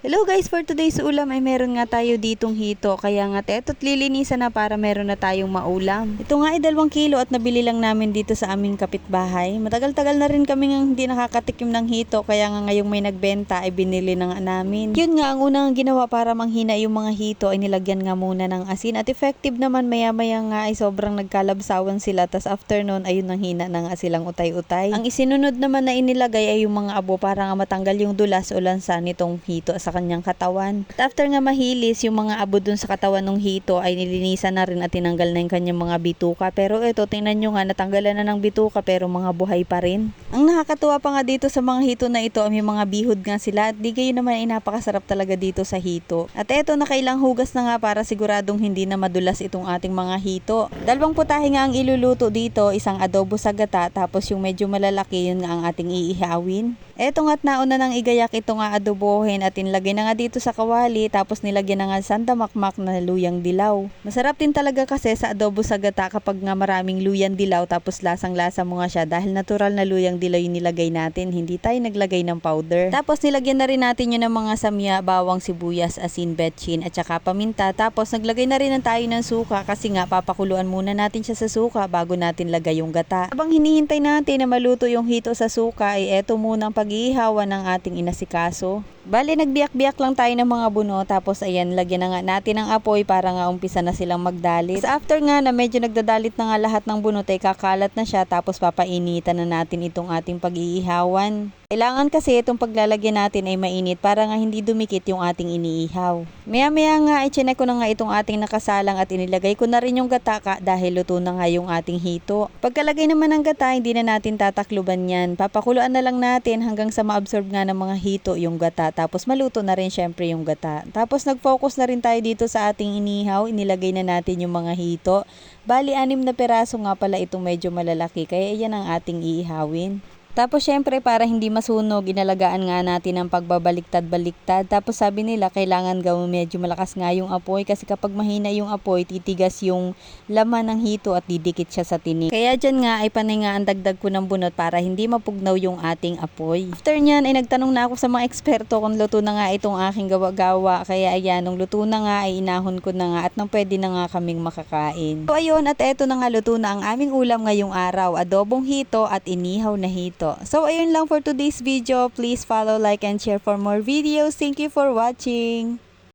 Hello guys, for today's ulam ay meron nga tayo ditong hito. Kaya nga eto't lilinisan na para meron na tayong maulam. Ito nga ay 2 kilo at nabili lang namin dito sa aming kapitbahay. Matagal-tagal na rin kami hindi nakakatikim ng hito. Kaya nga ngayong may nagbenta ay binili na nga namin. Yun nga ang unang ginawa para manghina yung mga hito ay nilagyan nga muna ng asin. At effective naman, maya-maya nga ay sobrang nagkalabsawan sila. Tas after nun ayun nang hina na nga silang utay-utay. Ang isinunod naman na inilagay ay yung mga abo para nga matanggal yung dulas o lansa nitong hito sa kanyang katawan. At after nga mahilis yung mga abo dun sa katawan ng hito ay nilinisan na rin at tinanggal na yung kanyang mga bituka. Pero ito, tingnan nyo nga, natanggalan na ng bituka pero mga buhay pa rin. Ang nakakatuwa pa nga dito sa mga hito na ito ay may mga bihod nga sila at di kayo naman ay napakasarap talaga dito sa hito. At eto, nakailang hugas na nga para siguradong hindi na madulas itong ating mga hito. 2 putahe nga ang iluluto dito, isang adobo sa gata tapos yung medyo malalaki yun nga ang ating iihawin. Eto nga't nauna nang igayak ito nga adobohin at inlagay na nga dito sa kawali tapos nilagyan na nga sandamakmak na luyang dilaw. Masarap din talaga kasi sa adobo sa gata kapag nga maraming luyang dilaw tapos lasang-lasa mo nga siya dahil natural na luyang dilaw yung nilagay natin, hindi tayo naglagay ng powder. Tapos nilagyan na rin natin yun ng mga samya, bawang, sibuyas, asin, betchin at saka paminta. Tapos naglagay na rin tayo ng suka kasi nga papakuluan muna natin siya sa suka bago natin lagay yung gata. Habang hinihintay natin na maluto yung hito sa suka ay eto munang pag-iihawan ng ating inasikaso. Bali, nagbiyak-biyak lang tayo ng mga buno tapos ayan, lagyan na nga natin ng apoy para nga umpisa na silang magdalit. So after nga na medyo nagdadalit na nga lahat ng bunot ay kakalat na siya tapos papainitan na natin itong ating pag-iihawan. Kailangan kasi itong paglalagyan natin ay mainit para nga hindi dumikit yung ating iniihaw. Maya-maya nga ay chinek ko na nga itong ating nakasalang at inilagay ko na rin yung gata dahil luto na nga yung ating hito. Pagkalagay naman ng gata, hindi na natin tatakluban yan. Papakuluan na lang natin hanggang sa ma-absorb nga ng mga hito yung gata. Tapos maluto na rin syempre yung gata. Tapos nag-focus na rin tayo dito sa ating inihaw. Inilagay na natin yung mga hito. Bali, 6 na peraso nga pala itong medyo malalaki. Kaya yan ang ating iihawin. Tapos syempre para hindi masunog, inalagaan nga natin ang pagbabaliktad-baliktad. Tapos sabi nila kailangan gawin medyo malakas nga yung apoy kasi kapag mahina yung apoy, titigas yung laman ng hito at didikit siya sa tinik. Kaya dyan nga ay panay nga ang dagdag ko ng bunot para hindi mapugnaw yung ating apoy. After nyan ay nagtanong na ako sa mga eksperto kung luto na nga itong aking gawa-gawa. Kaya ayan, nung luto na nga ay inahon ko na nga at nang pwede na nga kaming makakain. So ayun, at eto na nga luto na ang aming ulam ngayong araw, adobong hito at inihaw na hito. So ayun lang for today's video. Please follow, like, and share for more videos. Thank you for watching.